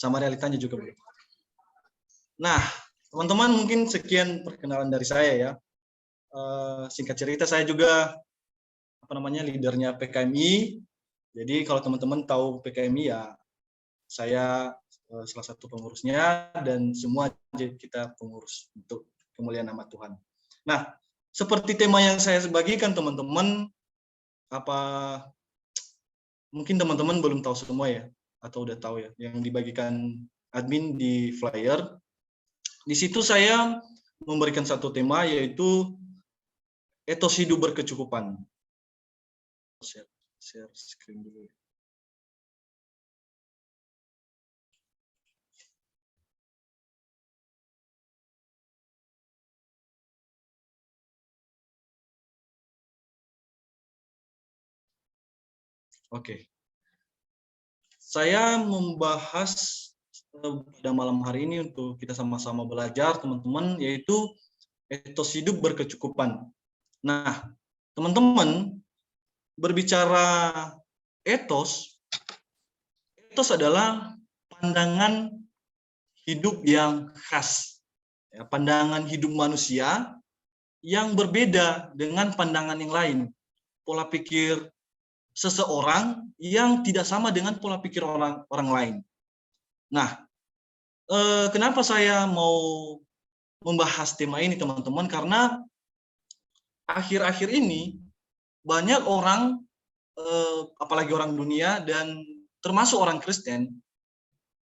sama realitanya juga begitu. Nah, teman-teman, mungkin sekian perkenalan dari saya ya. Singkat cerita, saya juga leadernya PKMI. Jadi kalau teman-teman tahu PKMI ya, saya salah satu pengurusnya, dan semua kita pengurus untuk kemuliaan nama Tuhan. Nah, seperti tema yang saya bagikan teman-teman, mungkin teman-teman belum tahu semua ya, atau udah tahu ya, yang dibagikan admin di flyer. Di situ saya memberikan satu tema, yaitu etos hidup berkecukupan. Share screen dulu. Oke. Saya membahas pada malam hari ini untuk kita sama-sama belajar, teman-teman, yaitu etos hidup berkecukupan. Nah, teman-teman, berbicara etos adalah pandangan hidup yang khas, ya, pandangan hidup manusia yang berbeda dengan pandangan yang lain, pola pikir seseorang yang tidak sama dengan pola pikir orang lain. Nah, kenapa saya mau membahas tema ini, teman-teman? Karena akhir-akhir ini banyak orang, apalagi orang dunia dan termasuk orang Kristen,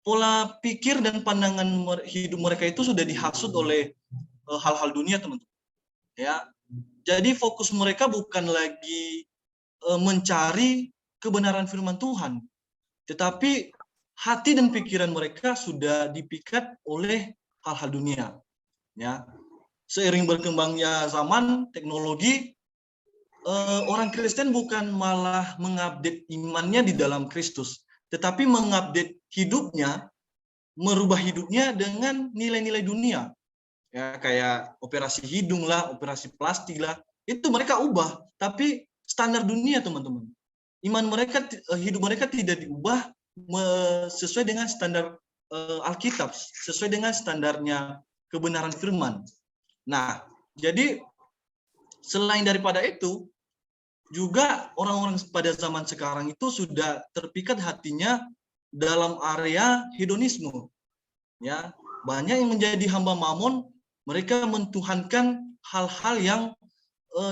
pola pikir dan pandangan hidup mereka itu sudah dihasut oleh hal-hal dunia, teman-teman. Ya, jadi fokus mereka bukan lagi mencari kebenaran firman Tuhan, tetapi hati dan pikiran mereka sudah dipikat oleh hal-hal dunia. Ya, seiring berkembangnya zaman, teknologi, orang Kristen bukan malah mengupdate imannya di dalam Kristus, tetapi mengupdate hidupnya, merubah hidupnya dengan nilai-nilai dunia. Ya, kayak operasi hidung lah, operasi plastik lah, itu mereka ubah, tapi standar dunia, teman-teman. Iman mereka, hidup mereka tidak diubah sesuai dengan standar Alkitab, sesuai dengan standarnya kebenaran firman. Nah, jadi selain daripada itu, juga orang-orang pada zaman sekarang itu sudah terpikat hatinya dalam area hedonisme. Ya, banyak yang menjadi hamba mamon, mereka mentuhankan hal-hal yang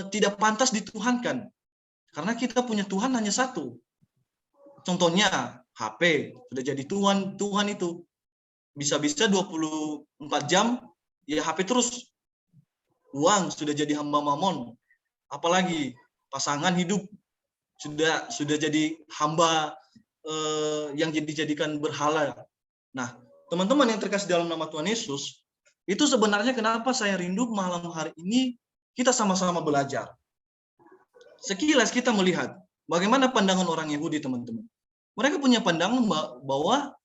tidak pantas dituhankan. Karena kita punya Tuhan hanya satu. Contohnya HP sudah jadi Tuhan itu. Bisa-bisa 24 jam ya HP terus. Uang sudah jadi hamba mamon. Apalagi pasangan hidup sudah jadi hamba yang dijadikan berhala. Nah, teman-teman yang terkasih dalam nama Tuhan Yesus, itu sebenarnya kenapa saya rindu malam hari ini kita sama-sama belajar. Sekilas kita melihat bagaimana pandangan orang Yahudi, teman-teman. Mereka punya pandangan bahwa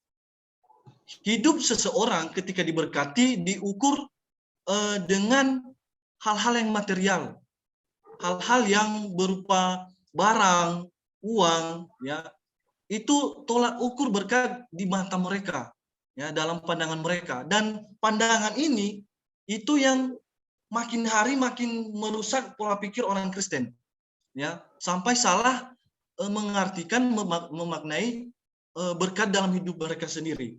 hidup seseorang ketika diberkati diukur dengan hal-hal yang material, hal-hal yang berupa barang, uang, ya, itu tolak ukur berkat di mata mereka, ya, dalam pandangan mereka. Dan pandangan ini itu yang makin hari makin merusak pola pikir orang Kristen, ya, sampai salah mengartikan, memaknai berkat dalam hidup mereka sendiri.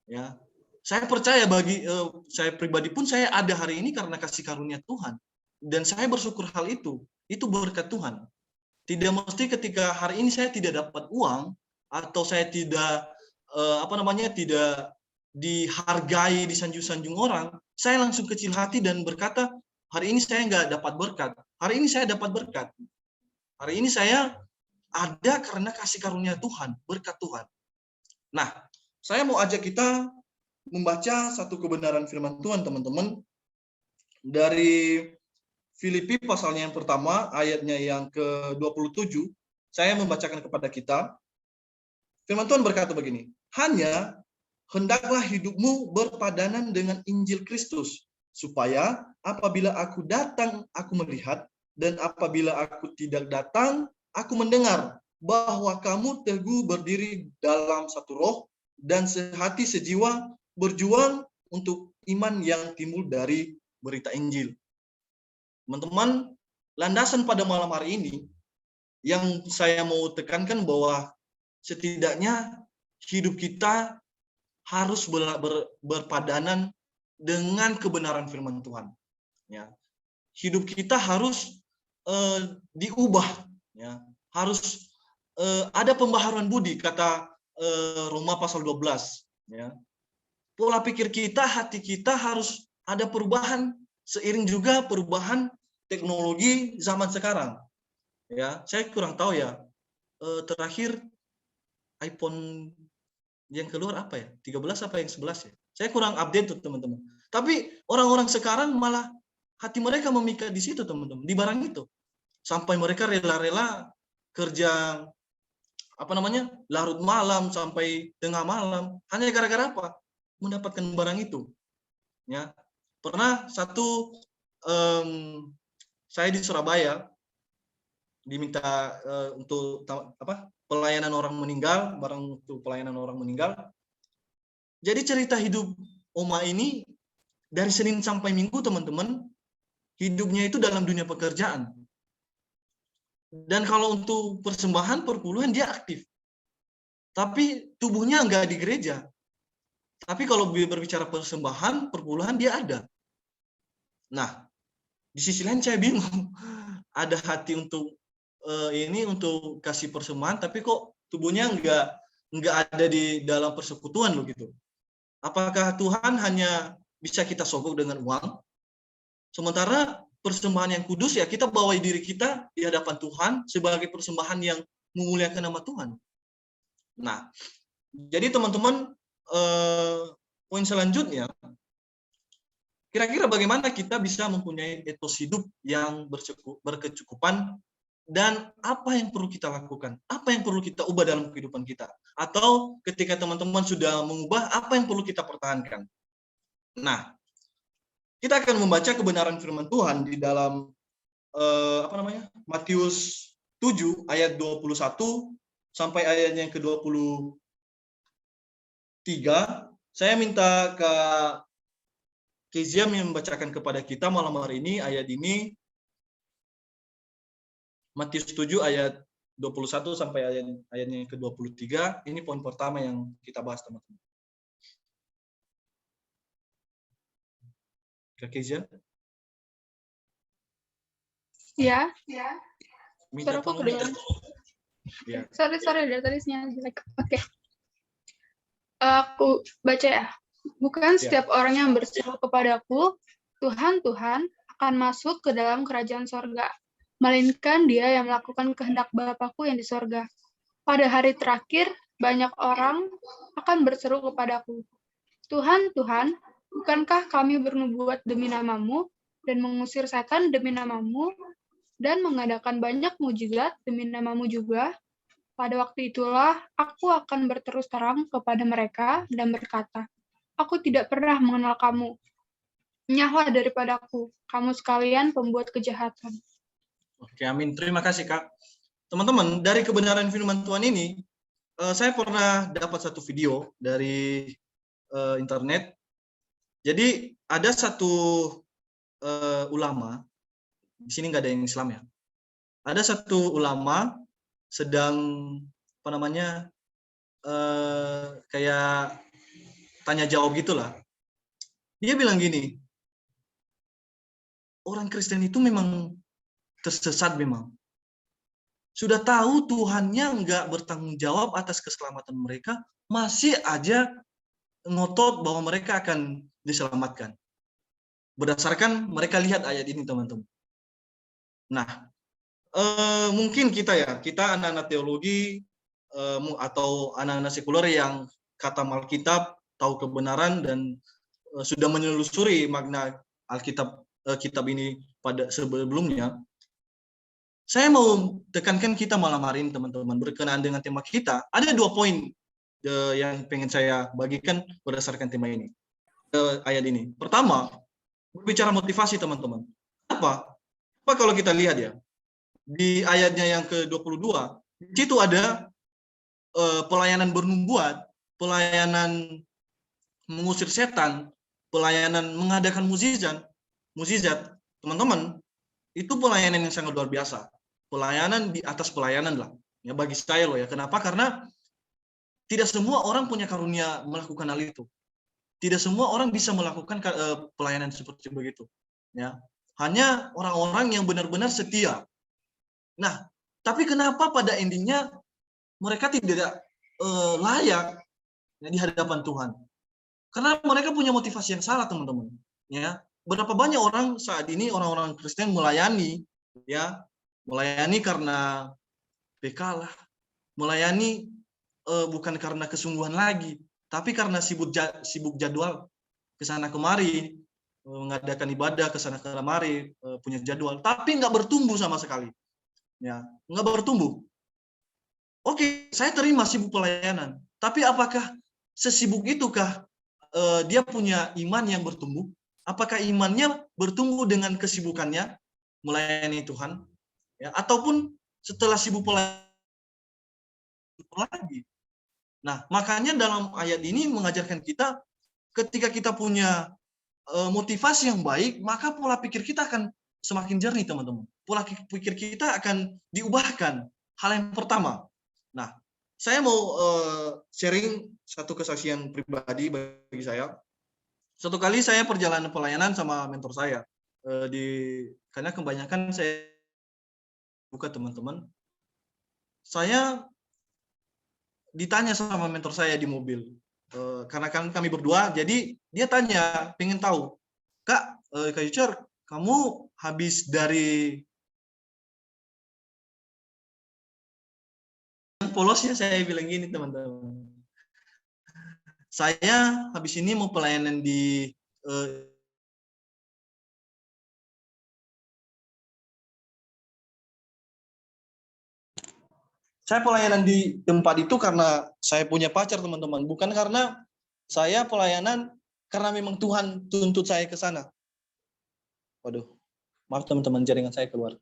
Ya, saya percaya saya pribadi pun saya ada hari ini karena kasih karunia Tuhan, dan saya bersyukur hal itu berkat Tuhan. Tidak mesti ketika hari ini saya tidak dapat uang atau saya tidak tidak dihargai, disanjung-sanjung orang, saya langsung kecil hati dan berkata, hari ini saya nggak dapat berkat, hari ini saya dapat berkat. Hari ini saya ada karena kasih karunia Tuhan, berkat Tuhan. Nah, saya mau ajak kita membaca satu kebenaran firman Tuhan, teman-teman, dari Filipi pasalnya yang pertama, ayatnya yang ke-27, saya membacakan kepada kita. Firman Tuhan berkata begini, hanya hendaklah hidupmu berpadanan dengan Injil Kristus, supaya apabila aku datang, aku melihat, dan apabila aku tidak datang, aku mendengar bahwa kamu teguh berdiri dalam satu roh, dan sehati sejiwa berjuang untuk iman yang timbul dari berita Injil. Teman-teman, landasan pada malam hari ini yang saya mau tekankan bahwa setidaknya hidup kita harus berpadanan dengan kebenaran firman Tuhan. Ya, hidup kita harus diubah. Ya, harus ada pembaharuan budi, kata Roma pasal 12. Ya, pola pikir kita, hati kita harus ada perubahan seiring juga perubahan teknologi zaman sekarang. Ya, saya kurang tahu ya. Terakhir iPhone yang keluar apa ya? 13 apa yang 11 ya? Saya kurang update tuh, teman-teman. Tapi orang-orang sekarang malah hati mereka memikat di situ, teman-teman, di barang itu. Sampai mereka rela-rela kerja larut malam sampai tengah malam hanya gara-gara apa? Mendapatkan barang itu. Ya. Pernah saya di Surabaya diminta untuk pelayanan orang meninggal, barang untuk pelayanan orang meninggal. Jadi cerita hidup Oma ini dari Senin sampai Minggu, teman-teman, hidupnya itu dalam dunia pekerjaan. Dan kalau untuk persembahan perpuluhan dia aktif. Tapi tubuhnya enggak di gereja. Tapi kalau berbicara persembahan perpuluhan dia ada. Nah, di sisi lain saya bingung. Ada hati untuk untuk kasih persembahan, tapi kok tubuhnya enggak ada di dalam persekutuan loh gitu. Apakah Tuhan hanya bisa kita sogok dengan uang? Sementara persembahan yang kudus ya kita bawa diri kita di hadapan Tuhan sebagai persembahan yang memuliakan nama Tuhan. Nah, jadi teman-teman, poin selanjutnya, kira-kira bagaimana kita bisa mempunyai etos hidup yang berkecukupan, dan apa yang perlu kita lakukan? Apa yang perlu kita ubah dalam kehidupan kita? Atau ketika teman-teman sudah mengubah, apa yang perlu kita pertahankan? Nah, kita akan membaca kebenaran firman Tuhan di dalam Matius 7 ayat 21 sampai ayat yang ke-23. Saya minta Kak Kezia membacakan kepada kita malam hari ini ayat ini. Matius 7 ayat 21 sampai ayatnya yang ke-23. Ini poin pertama yang kita bahas, teman-teman. Kak Kezia? Ya. Minta Suaraku kedengaran. Ya. Sorry, dari tadi sinyal jelek. Oke. Aku baca ya. Bukan setiap orang yang berseru kepadaku, Tuhan, Tuhan, akan masuk ke dalam kerajaan sorga, melainkan dia yang melakukan kehendak Bapa-Ku yang di sorga. Pada hari terakhir, banyak orang akan berseru kepadaku, Tuhan, Tuhan, bukankah kami bernubuat demi nama-Mu, dan mengusir setan demi nama-Mu, dan mengadakan banyak mujizat demi nama-Mu juga? Pada waktu itulah aku akan berterus terang kepada mereka dan berkata, aku tidak pernah mengenal kamu. Enyahlah daripadaku, kamu sekalian pembuat kejahatan. Oke, amin. Terima kasih, Kak. Teman-teman, dari kebenaran firman Tuhan ini, saya pernah dapat satu video dari internet. Jadi, ada satu ulama, di sini nggak ada yang Islam ya. Ada satu ulama sedang kayak tanya jawab gitulah. Dia bilang gini, orang Kristen itu memang tersesat memang. Sudah tahu Tuhannya nggak bertanggung jawab atas keselamatan mereka, masih aja ngotot bahwa mereka akan diselamatkan. Berdasarkan mereka lihat ayat ini, teman-teman. Nah, mungkin kita anak-anak teologi atau anak-anak sekuler yang kata Alkitab, tahu kebenaran dan sudah menelusuri makna Alkitab kitab ini pada sebelumnya. Saya mau tekankan kita malam hari ini, teman-teman, berkenaan dengan tema kita. Ada 2 poin yang pengen saya bagikan berdasarkan tema ini, ayat ini. Pertama, berbicara motivasi, teman-teman. Apa kalau kita lihat ya, di ayatnya yang ke-22, di situ ada pelayanan bernubuat, pelayanan mengusir setan, pelayanan mengadakan mukjizat, teman-teman, itu pelayanan yang sangat luar biasa. Pelayanan di atas pelayanan lah. Ya bagi saya loh ya. Kenapa? Karena tidak semua orang punya karunia melakukan hal itu. Tidak semua orang bisa melakukan pelayanan seperti begitu. Ya, hanya orang-orang yang benar-benar setia. Nah, tapi kenapa pada endingnya mereka tidak layak ya, di hadapan Tuhan? Karena mereka punya motivasi yang salah, teman-teman. Ya, berapa banyak orang saat ini orang-orang Kristen melayani, ya, melayani karena PK lah, melayani bukan karena kesungguhan lagi, tapi karena sibuk jadwal kesana kemari, mengadakan ibadah kesana kemari, punya jadwal, tapi nggak bertumbuh sama sekali, ya, nggak bertumbuh. Oke, saya terima sibuk pelayanan, tapi apakah sesibuk itukah dia punya iman yang bertumbuh? Apakah imannya bertumbuh dengan kesibukannya melayani Tuhan? Ya, ataupun setelah sibuk pelayanan lagi. Nah, makanya dalam ayat ini mengajarkan kita ketika kita punya motivasi yang baik, maka pola pikir kita akan semakin jernih, teman-teman. Pola pikir kita akan diubahkan. Hal yang pertama. Nah, saya mau sharing satu kesaksian pribadi bagi saya. Satu kali saya perjalanan pelayanan sama mentor saya. Karena kebanyakan saya buka teman-teman. Saya ditanya sama mentor saya di mobil. Karena kan kami berdua, jadi dia tanya, pengen tahu, Kak Yucer, kamu habis dari polosnya, saya bilang gini, teman-teman. Saya habis ini mau pelayanan di saya pelayanan di tempat itu karena saya punya pacar, teman-teman. Bukan karena saya pelayanan karena memang Tuhan tuntut saya ke sana. Waduh, maaf teman-teman, jaringan saya keluar.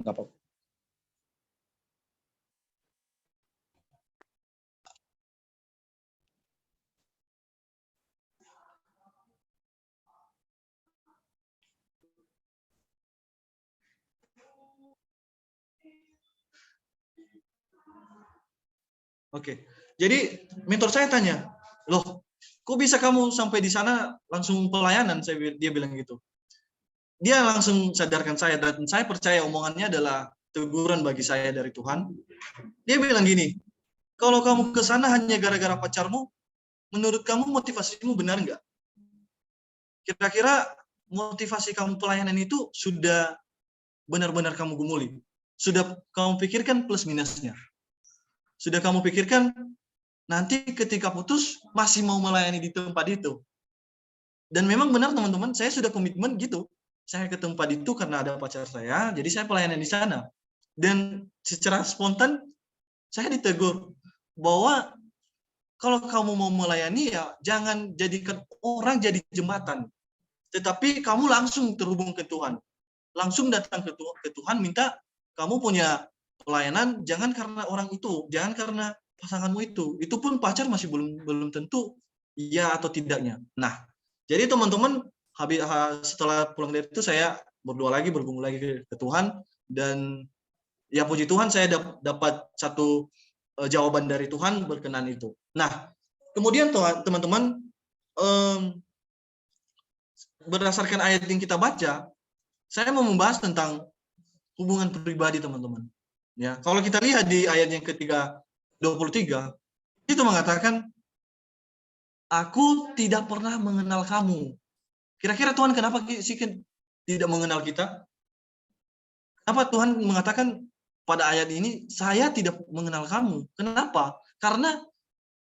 Nggak apa-apa. Oke, jadi mentor saya tanya, loh, kok bisa kamu sampai di sana langsung pelayanan? Dia bilang gitu. Dia langsung sadarkan saya, dan saya percaya omongannya adalah teguran bagi saya dari Tuhan. Dia bilang gini, kalau kamu ke sana hanya gara-gara pacarmu, menurut kamu motivasimu benar nggak? Kira-kira motivasi kamu pelayanan itu sudah benar-benar kamu gumuli? Sudah kamu pikirkan plus minusnya? Sudah kamu pikirkan nanti ketika putus masih mau melayani di tempat itu? Dan memang benar, teman-teman, saya sudah komitmen gitu. Saya ke tempat itu karena ada pacar saya, jadi saya pelayanan di sana. Dan secara spontan saya ditegur bahwa kalau kamu mau melayani ya jangan jadikan orang jadi jembatan, tetapi kamu langsung terhubung ke Tuhan. Langsung datang ke Tuhan, minta kamu punya pelayanan, jangan karena orang itu, jangan karena pasanganmu itu. Itu pun pacar masih belum tentu iya atau tidaknya. Nah, jadi teman-teman, setelah pulang dari itu saya berdoa lagi, bergumul lagi ke Tuhan, dan ya puji Tuhan saya dapat satu jawaban dari Tuhan berkenan itu. Nah, kemudian teman-teman, berdasarkan ayat yang kita baca, saya mau membahas tentang hubungan pribadi, teman-teman. Ya, kalau kita lihat di ayat yang ketiga 23, itu mengatakan, aku tidak pernah mengenal kamu. Kira-kira Tuhan kenapa sih tidak mengenal kita? Kenapa Tuhan mengatakan pada ayat ini, saya tidak mengenal kamu? Kenapa? Karena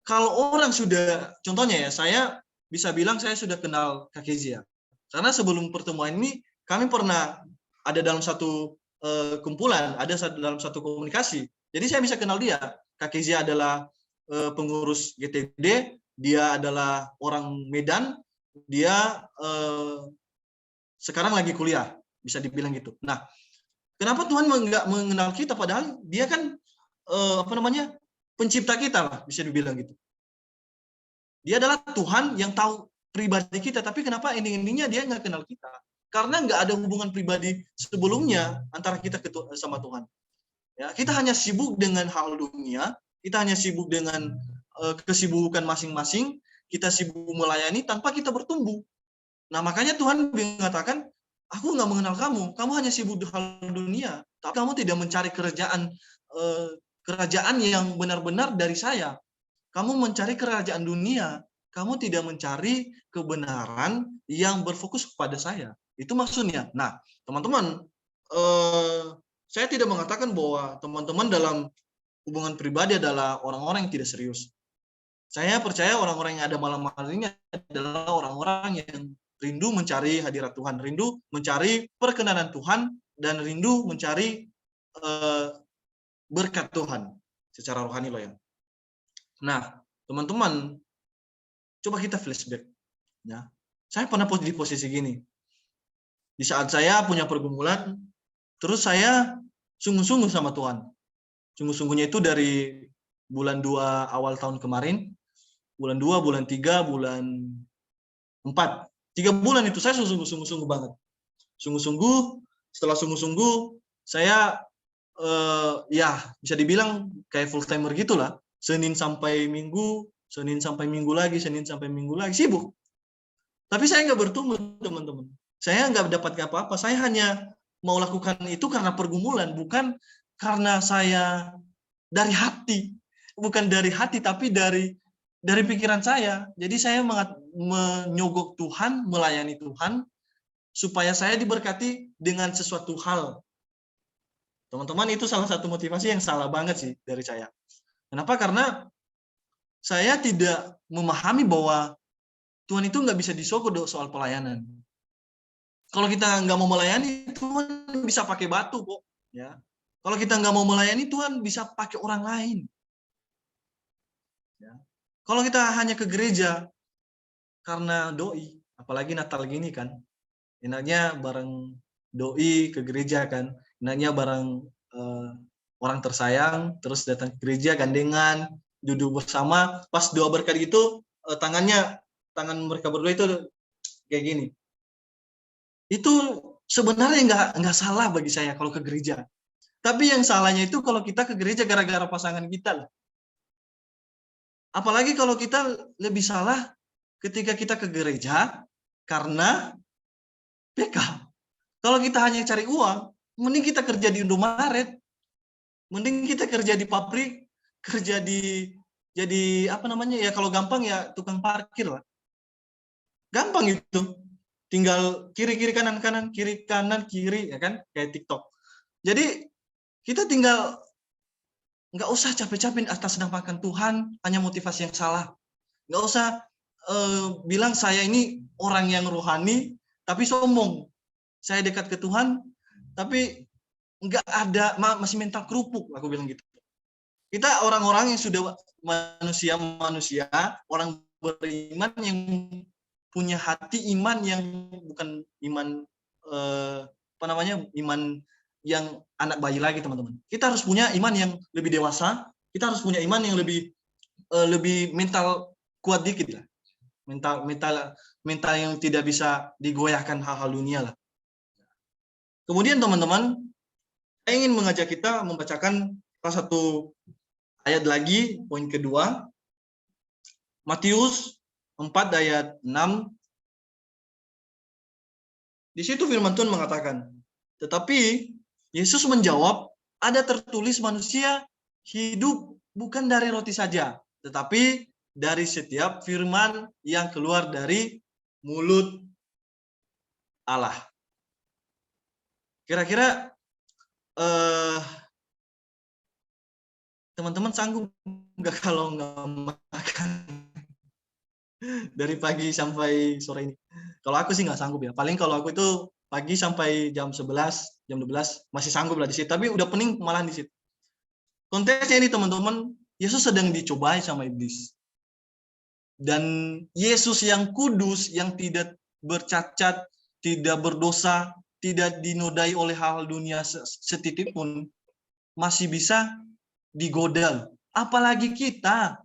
kalau orang sudah, contohnya ya, saya bisa bilang saya sudah kenal Kak Kezia. Karena sebelum pertemuan ini, kami pernah ada dalam satu kumpulan, ada dalam satu komunikasi. Jadi saya bisa kenal dia. Kak Kezia adalah pengurus GTD, dia adalah orang Medan, dia sekarang lagi kuliah, bisa dibilang gitu. Nah, kenapa Tuhan nggak mengenal kita, padahal dia kan pencipta kita lah, bisa dibilang gitu. Dia adalah Tuhan yang tahu pribadi kita, tapi kenapa ending-endingnya dia nggak kenal kita? Karena nggak ada hubungan pribadi sebelumnya antara kita sama Tuhan. Ya, kita hanya sibuk dengan hal dunia, kita hanya sibuk dengan kesibukan masing-masing, kita sibuk melayani tanpa kita bertumbuh. Nah, makanya Tuhan mengatakan, aku nggak mengenal kamu, kamu hanya sibuk di hal dunia, tapi kamu tidak mencari kerajaan yang benar-benar dari saya. Kamu mencari kerajaan dunia, kamu tidak mencari kebenaran yang berfokus kepada saya. Itu maksudnya. Nah, teman-teman, saya tidak mengatakan bahwa teman-teman dalam hubungan pribadi adalah orang-orang yang tidak serius. Saya percaya orang-orang yang ada malam hari ini adalah orang-orang yang rindu mencari hadirat Tuhan, rindu mencari perkenanan Tuhan, dan rindu mencari berkat Tuhan secara rohani loh ya. Nah, teman-teman, coba kita flashback. Ya. Saya pernah di posisi gini. Di saat saya punya pergumulan, terus saya sungguh-sungguh sama Tuhan. Sungguh-sungguhnya itu dari bulan 2 awal tahun kemarin, bulan 2, bulan 3, bulan 4. 3 bulan itu saya sungguh-sungguh banget. Sungguh-sungguh, setelah sungguh-sungguh, saya ya bisa dibilang kayak full timer gitulah. Senin sampai Minggu lagi, Senin sampai Minggu lagi, sibuk. Tapi saya nggak bertumbuh, teman-teman. Saya nggak dapat apa-apa. Saya hanya mau lakukan itu karena pergumulan, bukan karena saya dari hati. Bukan dari hati, tapi dari pikiran saya. Jadi saya menyogok Tuhan, melayani Tuhan, supaya saya diberkati dengan sesuatu hal. Teman-teman, itu salah satu motivasi yang salah banget sih dari saya. Kenapa? Karena saya tidak memahami bahwa Tuhan itu nggak bisa disogok soal pelayanan. Kalau kita nggak mau melayani, Tuhan bisa pakai batu kok. Ya. Kalau kita nggak mau melayani, Tuhan bisa pakai orang lain. Ya. Kalau kita hanya ke gereja karena doi, apalagi Natal gini kan, enaknya bareng doi ke gereja kan, enaknya bareng orang tersayang, terus datang ke gereja gandengan, duduk bersama, pas doa berkat gitu, tangan mereka berdua itu kayak gini. Itu sebenarnya nggak salah bagi saya kalau ke gereja. Tapi yang salahnya itu kalau kita ke gereja gara-gara pasangan kita. Apalagi kalau kita lebih salah ketika kita ke gereja karena PK. Kalau kita hanya cari uang, mending kita kerja di Indomaret. Mending kita kerja di pabrik, kerja jadi apa namanya ya, kalau gampang ya tukang parkir lah. Gampang itu. Tinggal kiri kanan kiri ya kan, kayak TikTok. Jadi kita tinggal nggak usah capek-capek atas namakan Tuhan, hanya motivasi yang salah. Nggak usah bilang saya ini orang yang rohani tapi sombong. Saya dekat ke Tuhan tapi nggak ada, masih mental kerupuk, aku bilang gitu. Kita orang-orang yang sudah manusia, orang beriman yang punya hati iman yang bukan iman iman yang anak bayi lagi, teman-teman. Kita harus punya iman yang lebih dewasa, kita harus punya iman yang lebih mental kuat dikit lah. Mental yang tidak bisa digoyahkan hal-hal dunia lah. Kemudian teman-teman, saya ingin mengajak kita membacakan salah satu ayat lagi, poin kedua. Matius 4 ayat 6. Di situ firman Tuhan mengatakan, tetapi Yesus menjawab, ada tertulis manusia hidup bukan dari roti saja, tetapi dari setiap firman yang keluar dari mulut Allah. Kira-kira teman-teman sanggup nggak kalau nggak makan dari pagi sampai sore ini? Kalau aku sih nggak sanggup ya. Paling kalau aku itu pagi sampai jam 11, jam 12 masih sanggup lah di situ. Tapi udah pening malahan di situ. Konteksnya ini teman-teman, Yesus sedang dicobai sama iblis. Dan Yesus yang kudus, yang tidak bercacat, tidak berdosa, tidak dinodai oleh hal dunia setitik pun, masih bisa digoda. Apalagi kita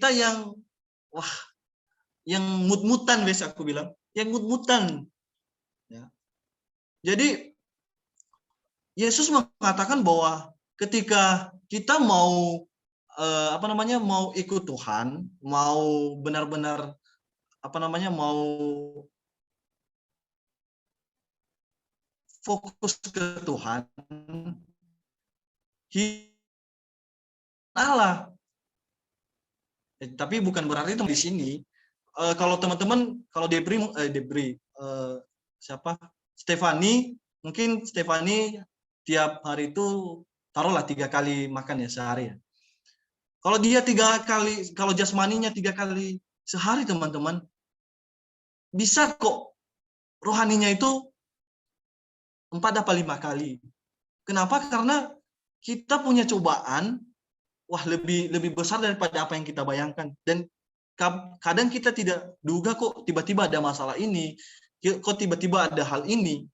yang wah, yang mut-mutan biasa aku bilang, yang mut-mutan. Ya. Jadi Yesus mengatakan bahwa ketika kita mau mau ikut Tuhan, mau benar-benar mau fokus ke Tuhan, Allah. Tapi bukan berarti di sini kalau teman-teman, kalau siapa? Stefani, mungkin Stefani tiap hari itu taruhlah 3 kali makan ya sehari ya. Kalau dia 3 kali, kalau jasmaninya 3 kali sehari teman-teman, bisa kok rohaninya itu 4 apa 5 kali. Kenapa? Karena kita punya cobaan, wah lebih besar daripada apa yang kita bayangkan. Dan kadang kita tidak duga kok tiba-tiba ada masalah ini, kok tiba-tiba ada hal ini.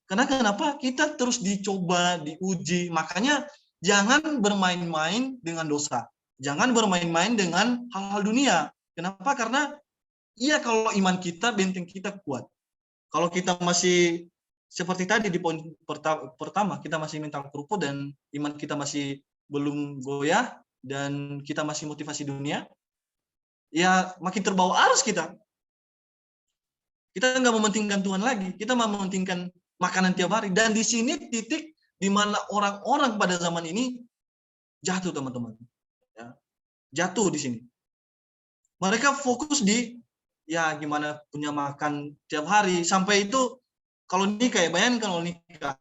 Karena kenapa? Kita terus dicoba, diuji. Makanya jangan bermain-main dengan dosa. Jangan bermain-main dengan hal-hal dunia. Kenapa? Karena kalau iman kita, benteng kita kuat. Kalau kita masih seperti tadi di poin pertama, kita masih minta kerupuk dan iman kita masih belum goyah dan kita masih motivasi dunia, ya makin terbawa arus kita. Kita nggak mementingkan Tuhan lagi, kita mau mementingkan makanan tiap hari. Dan di sini titik di mana orang-orang pada zaman ini jatuh, teman-teman. Ya, jatuh di sini. Mereka fokus di gimana punya makan tiap hari. Sampai itu kalau nikah ya, bayangkan kalau nikah.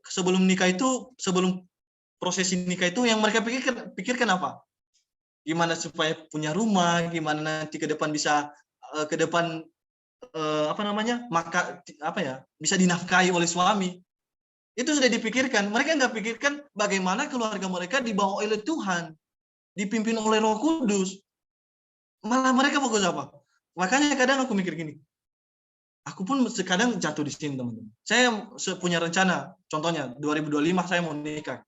Sebelum prosesi nikah itu yang mereka pikirkan apa? Gimana supaya punya rumah, gimana nanti ke depan bisa bisa dinafkahi oleh suami. Itu sudah dipikirkan. Mereka nggak pikirkan bagaimana keluarga mereka dibawa oleh Tuhan, dipimpin oleh Roh Kudus. Malah mereka fokus apa? Makanya kadang aku mikir gini, aku pun kadang jatuh di sini, teman-teman. Saya punya rencana, contohnya 2025 saya mau nikah.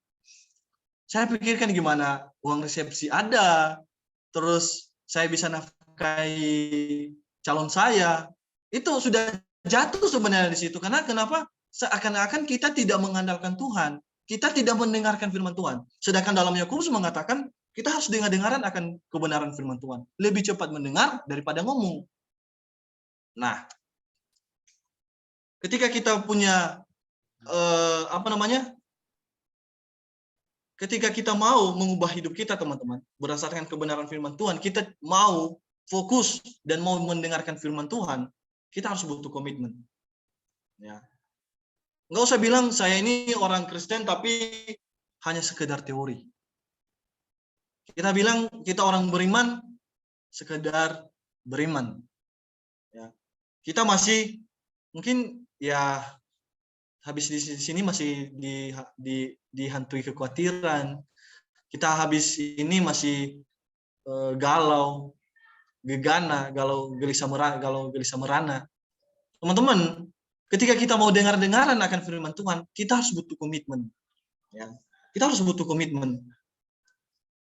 Saya pikirkan gimana uang resepsi ada, terus saya bisa nafkahi calon saya. Itu sudah jatuh sebenarnya di situ. Karena kenapa? Seakan-akan kita tidak mengandalkan Tuhan. Kita tidak mendengarkan firman Tuhan. Sedangkan dalam Yakobus mengatakan, kita harus dengar-dengaran akan kebenaran firman Tuhan. Lebih cepat mendengar daripada ngomong. Nah, ketika kita punya ketika kita mau mengubah hidup kita, teman-teman, berdasarkan kebenaran firman Tuhan, kita mau fokus dan mau mendengarkan firman Tuhan, kita harus butuh komitmen. Ya. Nggak usah bilang saya ini orang Kristen tapi hanya sekedar teori. Kita bilang kita orang beriman sekedar beriman. Ya. Kita masih mungkin habis di sini masih dihantui kekhawatiran. Kita habis ini masih galau, gegana, galau gelisah merana. Teman-teman, ketika kita mau dengar-dengaran akan firman Tuhan, kita harus butuh komitmen. Ya. Kita harus butuh komitmen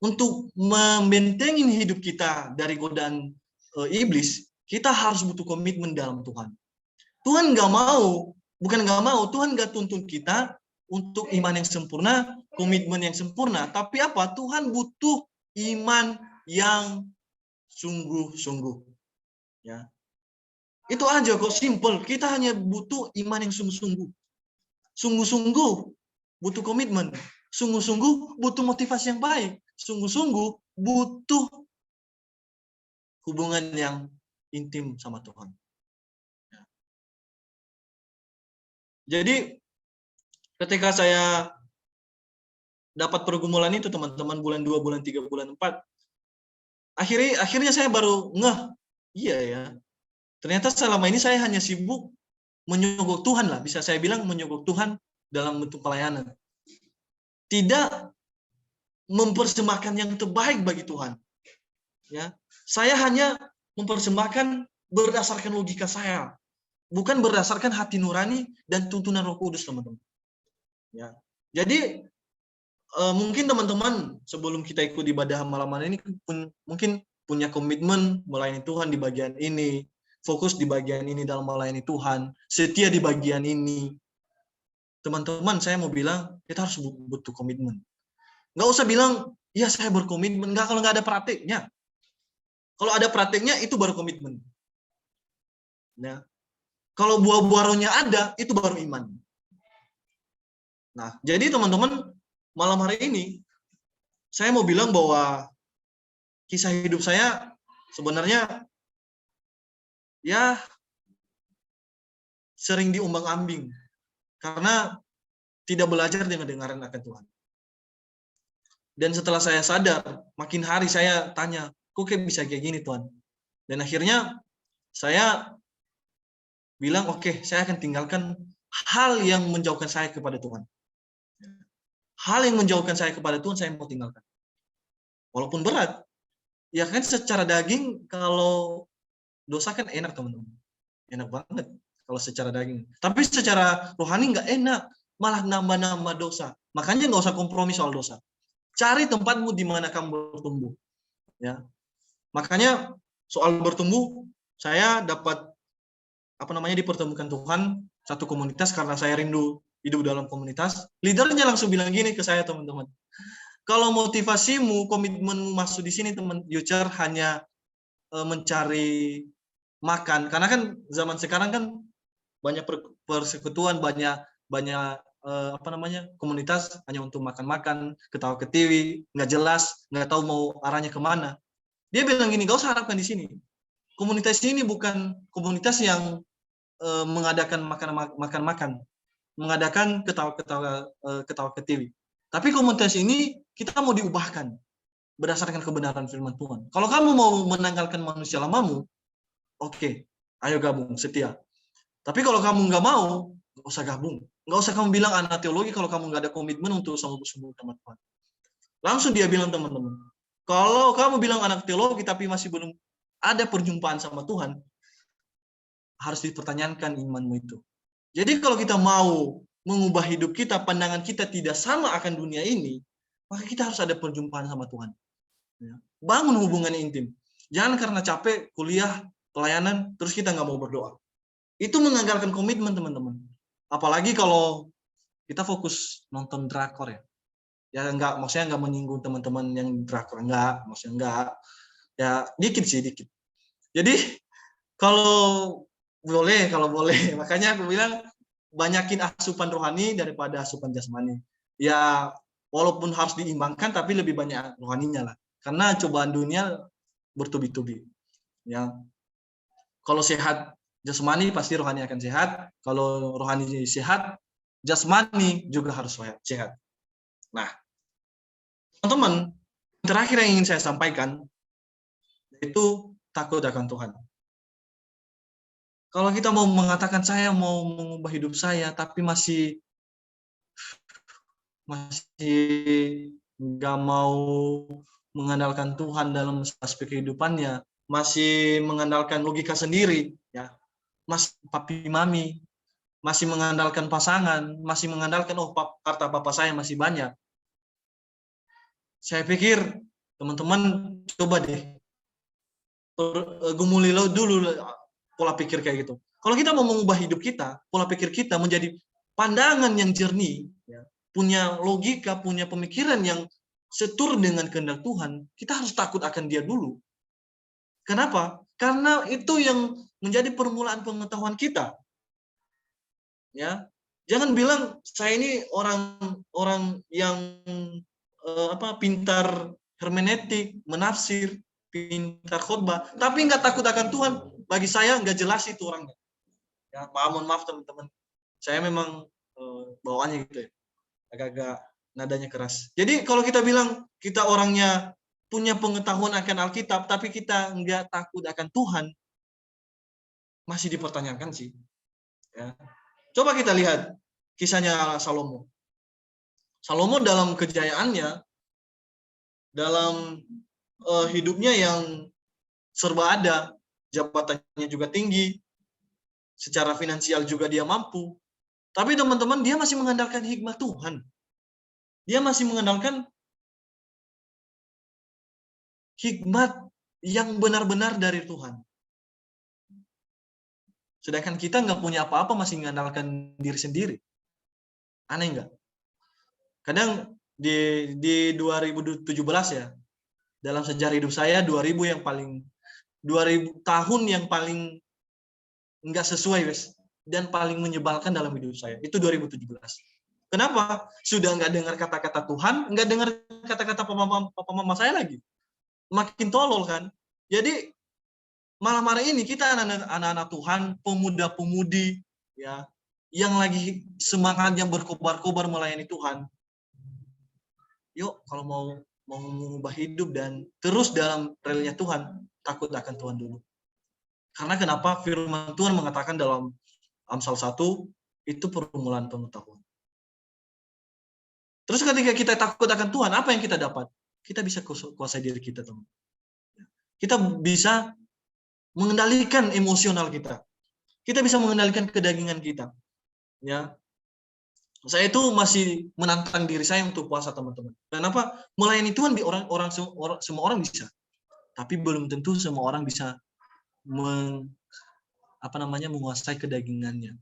untuk membentengi hidup kita dari godaan iblis. Kita harus butuh komitmen dalam Tuhan. Tuhan bukan nggak mau, Tuhan nggak tuntut kita untuk iman yang sempurna, komitmen yang sempurna. Tapi apa? Tuhan butuh iman yang sungguh-sungguh. Ya. Itu aja kok, simple. Kita hanya butuh iman yang sungguh-sungguh. Sungguh-sungguh butuh komitmen. Sungguh-sungguh butuh motivasi yang baik. Sungguh-sungguh butuh hubungan yang intim sama Tuhan. Jadi ketika saya dapat pergumulan itu, teman-teman, bulan 2, bulan 3, bulan 4, akhirnya saya baru ngeh, iya ya, ternyata selama ini saya hanya sibuk menyogok Tuhan lah, bisa saya bilang menyogok Tuhan dalam bentuk pelayanan. Tidak mempersembahkan yang terbaik bagi Tuhan. Ya, saya hanya mempersembahkan berdasarkan logika saya, bukan berdasarkan hati nurani dan tuntunan Roh Kudus, teman-teman. Ya, jadi Mungkin teman-teman sebelum kita ikut ibadah malam ini mungkin punya komitmen melayani Tuhan di bagian ini, fokus di bagian ini dalam melayani Tuhan, setia di bagian ini. Teman-teman, saya mau bilang kita harus butuh komitmen. Nggak usah bilang, ya saya berkomitmen, nggak kalau nggak ada prakteknya. Kalau ada prakteknya itu baru komitmen. Ya. Kalau buah-buah rohnya ada, itu baru iman. Nah, jadi teman-teman, malam hari ini saya mau bilang bahwa kisah hidup saya sebenarnya ya sering diumbang-ambing karena tidak belajar dengan dengaran akan Tuhan. Dan setelah saya sadar, makin hari saya tanya, kok kayak bisa kayak gini Tuhan? Dan akhirnya saya bilang, oke, saya akan tinggalkan hal yang menjauhkan saya kepada Tuhan. Hal yang menjauhkan saya kepada Tuhan, saya mau tinggalkan. Walaupun berat. Ya kan secara daging, kalau dosa kan enak teman-teman. Enak banget kalau secara daging. Tapi secara rohani nggak enak. Malah nambah-nambah dosa. Makanya nggak usah kompromi soal dosa. Cari tempatmu di mana kamu bertumbuh. Ya. Makanya soal bertumbuh, saya dapat dipertemukan Tuhan satu komunitas karena saya rindu hidup dalam komunitas. Leadernya langsung bilang gini ke saya teman-teman. Kalau motivasimu, komitmenmu masuk di sini teman Yucer hanya mencari makan, karena kan zaman sekarang kan banyak persekutuan, banyak komunitas hanya untuk makan-makan, ketawa ketiwi, nggak jelas, nggak tahu mau arahnya kemana. Dia bilang gini, gak usah harapkan di sini. Komunitas ini bukan komunitas yang mengadakan makan-makan, mengadakan ketawa ketiwi. Tapi komunitas ini kita mau diubahkan berdasarkan kebenaran firman Tuhan. Kalau kamu mau menanggalkan manusia lamamu, oke, ayo gabung, setia. Tapi kalau kamu nggak mau, nggak usah gabung. Nggak usah kamu bilang anak teologi kalau kamu nggak ada komitmen untuk sungguh-sungguh sama Tuhan. Langsung dia bilang teman-teman, kalau kamu bilang anak teologi tapi masih belum ada perjumpaan sama Tuhan, harus dipertanyakan imanmu itu. Jadi kalau kita mau mengubah hidup kita, pandangan kita tidak sama akan dunia ini, maka kita harus ada perjumpaan sama Tuhan. Bangun hubungan intim. Jangan karena capek kuliah, pelayanan, terus kita nggak mau berdoa. Itu menganggarkan komitmen teman-teman. Apalagi kalau kita fokus nonton drakor ya. Ya maksudnya nggak menyinggung teman-teman yang drakor, maksudnya enggak. Ya dikit. Jadi kalau boleh, makanya aku bilang banyakin asupan rohani daripada asupan jasmani. Ya walaupun harus diimbangkan, tapi lebih banyak rohaninya lah. Karena cobaan dunia bertubi-tubi. Ya, kalau sehat jasmani pasti rohani akan sehat. Kalau rohani sehat, jasmani juga harus sehat. Nah, teman-teman, terakhir yang ingin saya sampaikan yaitu takut akan Tuhan. Kalau kita mau mengatakan saya mau mengubah hidup saya, tapi masih nggak mau mengandalkan Tuhan dalam aspek kehidupannya, masih mengandalkan logika sendiri, ya, mas papi mami, masih mengandalkan pasangan, masih mengandalkan harta papa saya masih banyak. Saya pikir teman-teman coba deh gumuli dulu pola pikir kayak gitu. Kalau kita mau mengubah hidup kita, pola pikir kita menjadi pandangan yang jernih, ya, punya logika, punya pemikiran yang setur dengan kehendak Tuhan, kita harus takut akan Dia dulu. Kenapa? Karena itu yang menjadi permulaan pengetahuan kita. Ya, jangan bilang saya ini orang yang pintar hermeneutik, menafsir, pintar khotbah, tapi nggak takut akan Tuhan. Bagi saya nggak jelas itu orangnya. Ya, mohon maaf teman-teman. Saya memang bawaannya gitu ya, agak-agak nadanya keras. Jadi kalau kita bilang kita orangnya punya pengetahuan akan Alkitab, tapi kita nggak takut akan Tuhan, masih dipertanyakan sih. Ya. Coba kita lihat kisahnya Salomo. Salomo dalam kejayaannya, dalam hidupnya yang serba ada, jabatannya juga tinggi, secara finansial juga dia mampu. Tapi teman-teman, dia masih mengandalkan hikmat Tuhan. Dia masih mengandalkan hikmat yang benar-benar dari Tuhan. Sedangkan kita nggak punya apa-apa, masih mengandalkan diri sendiri. Aneh nggak? Kadang di 2017 ya, dalam sejarah hidup saya 2000 tahun yang paling nggak sesuai, wes, dan paling menyebalkan dalam hidup saya itu 2017. Kenapa? Sudah nggak dengar kata-kata Tuhan, nggak dengar kata-kata papa mama saya lagi. Makin tolol kan. Jadi malam hari ini kita anak-anak Tuhan, pemuda-pemudi ya, yang lagi semangatnya berkobar-kobar melayani Tuhan. Yuk, kalau mau mengubah hidup dan terus dalam relnya Tuhan, takut akan Tuhan dulu. Karena kenapa? Firman Tuhan mengatakan dalam Amsal 1, itu permulaan pengetahuan. Terus ketika kita takut akan Tuhan, apa yang kita dapat? Kita bisa kuasai diri kita, teman. Kita bisa mengendalikan emosional kita. Kita bisa mengendalikan kedagingan kita. Ya. Saya itu masih menantang diri saya untuk puasa, teman-teman. Kenapa? Melayani Tuhan di semua orang bisa. Tapi belum tentu semua orang bisa menguasai kedagingannya.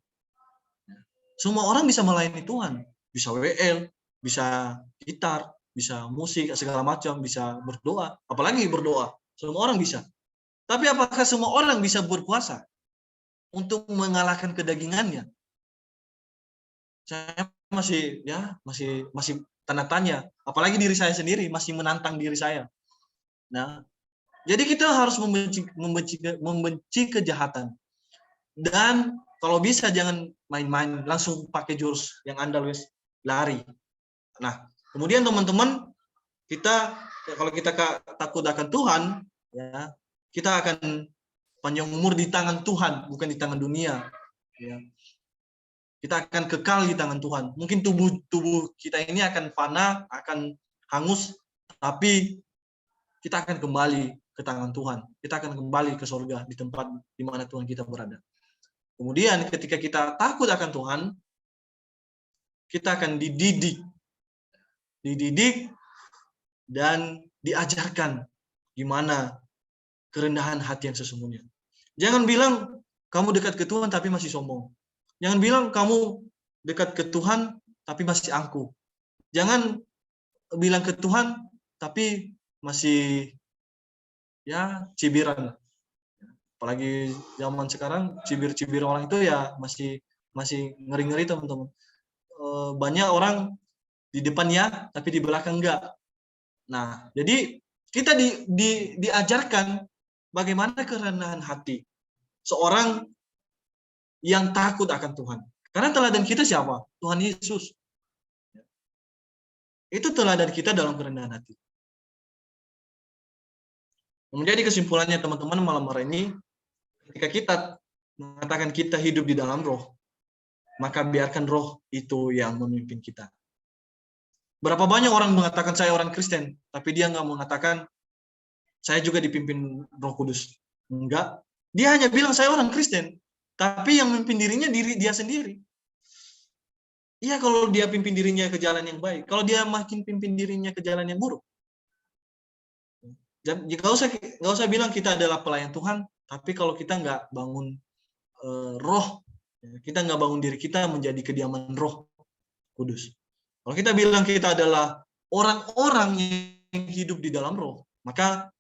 Semua orang bisa melayani Tuhan, bisa WL, bisa gitar, bisa musik, segala macam, bisa berdoa, apalagi berdoa. Semua orang bisa. Tapi apakah semua orang bisa berpuasa untuk mengalahkan kedagingannya? Saya masih tanda tanya. Apalagi diri saya sendiri masih menantang diri saya. Nah, jadi kita harus membenci kejahatan. Dan kalau bisa jangan main-main, langsung pakai jurus yang andal, wes, lari. Nah, kemudian teman-teman, kalau kita takut akan Tuhan, ya, kita akan panjang umur di tangan Tuhan, bukan di tangan dunia. Ya. Kita akan kekal di tangan Tuhan. Mungkin tubuh kita ini akan fana, akan hangus, tapi kita akan kembali ke tangan Tuhan. Kita akan kembali ke surga, di tempat di mana Tuhan kita berada. Kemudian ketika kita takut akan Tuhan, kita akan dididik dan diajarkan gimana kerendahan hati yang sesungguhnya. Jangan bilang kamu dekat ke Tuhan tapi masih sombong. Jangan bilang kamu dekat ke Tuhan tapi masih angkuh. Jangan bilang ke Tuhan tapi masih ya cibiran. Apalagi zaman sekarang cibir-cibir orang itu ya masih ngeri-ngeri, teman-teman. Banyak orang di depan ya, tapi di belakang enggak. Nah, jadi kita diajarkan bagaimana kerendahan hati seorang yang takut akan Tuhan. Karena teladan kita siapa? Tuhan Yesus. Itu teladan kita dalam kerendahan hati. Menjadi kesimpulannya, teman-teman, malam hari ini, ketika kita mengatakan kita hidup di dalam roh, maka biarkan roh itu yang memimpin kita. Berapa banyak orang mengatakan saya orang Kristen, tapi dia nggak mengatakan saya juga dipimpin Roh Kudus. Enggak. Dia hanya bilang saya orang Kristen, tapi yang memimpin dirinya diri dia sendiri. Iya, kalau dia pimpin dirinya ke jalan yang baik. Kalau dia makin pimpin dirinya ke jalan yang buruk. Nggak usah bilang kita adalah pelayan Tuhan, tapi kalau kita nggak bangun roh, kita nggak bangun diri kita menjadi kediaman Roh Kudus. Kalau kita bilang kita adalah orang-orang yang hidup di dalam roh, maka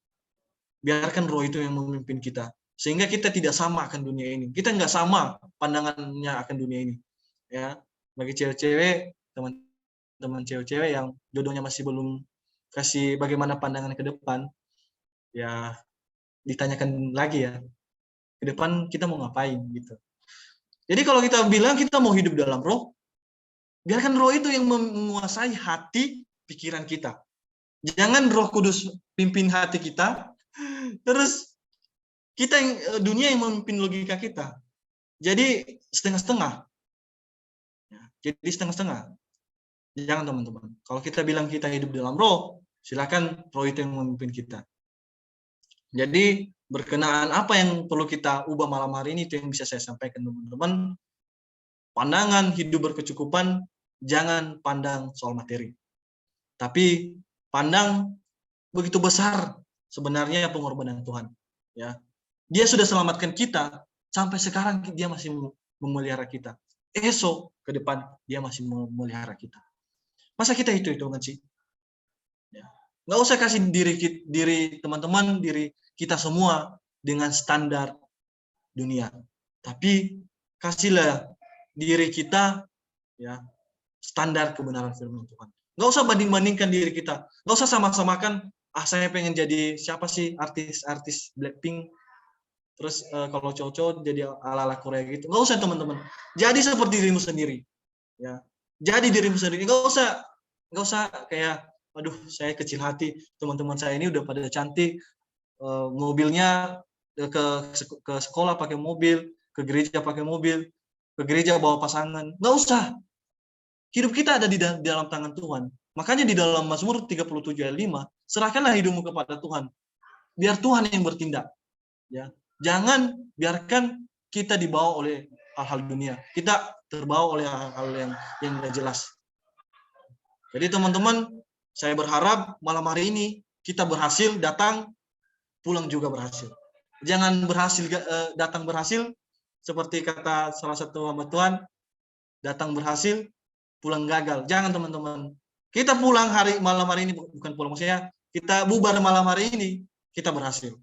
biarkan roh itu yang memimpin kita. Sehingga kita tidak sama akan dunia ini. Kita nggak sama pandangannya akan dunia ini. Ya, bagi cewek-cewek, teman-teman cewek-cewek yang jodohnya masih belum kasih bagaimana pandangan ke depan, ya ditanyakan lagi ya, ke depan kita mau ngapain gitu. Jadi kalau kita bilang kita mau hidup dalam roh, biarkan roh itu yang menguasai hati, pikiran kita. Jangan Roh Kudus pimpin hati kita, terus kita dunia yang memimpin logika kita. Jadi setengah-setengah. Jadi setengah-setengah. Jangan, teman-teman. Kalau kita bilang kita hidup dalam roh, silakan roh itu yang memimpin kita. Jadi berkenaan apa yang perlu kita ubah malam hari ini, itu yang bisa saya sampaikan, teman-teman. Pandangan hidup berkecukupan, jangan pandang soal materi. Tapi pandang begitu besar sebenarnya pengorbanan Tuhan. Ya, Dia sudah selamatkan kita, sampai sekarang Dia masih memelihara kita. Esok ke depan Dia masih memelihara kita. Masa kita hitung-hitungan sih? Ya. Nggak usah kasih diri teman-teman, diri kita semua dengan standar dunia. Tapi kasihlah diri kita ya standar kebenaran firman Tuhan. Nggak usah banding-bandingkan diri kita. Nggak usah sama-samakan, saya pengen jadi siapa sih artis Blackpink. Terus kalau cowok-cowok jadi ala-ala Korea gitu. Nggak usah teman-teman. Jadi seperti dirimu sendiri. Ya. Jadi dirimu sendiri. Nggak usah kayak, aduh saya kecil hati. Teman-teman saya ini udah pada cantik. Mobilnya ke sekolah pakai mobil, ke gereja pakai mobil, ke gereja bawa pasangan. Nggak usah. Hidup kita ada di dalam tangan Tuhan. Makanya di dalam Mazmur 37 ayat 5, serahkanlah hidupmu kepada Tuhan. Biar Tuhan yang bertindak. Ya. Jangan biarkan kita dibawa oleh hal-hal dunia. Kita terbawa oleh hal-hal yang tidak jelas. Jadi teman-teman, saya berharap malam hari ini kita berhasil datang, pulang juga berhasil. Jangan datang berhasil, seperti kata salah satu hamba Tuhan, datang berhasil, pulang gagal. Jangan teman-teman. Kita pulang malam hari ini, bukan pulang, maksudnya kita bubar malam hari ini, kita berhasil.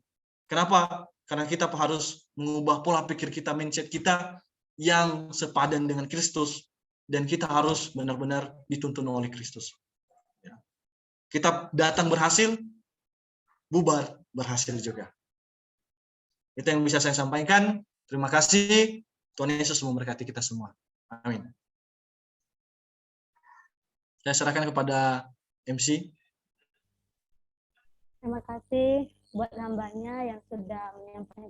Kenapa? Karena kita harus mengubah pola pikir kita, mindset kita yang sepadan dengan Kristus, dan kita harus benar-benar dituntun oleh Kristus. Kita datang berhasil, bubar berhasil juga. Itu yang bisa saya sampaikan. Terima kasih. Tuhan Yesus memberkati kita semua. Amin. Saya serahkan kepada MC. Terima kasih buat hambanya yang sudah menyampaikan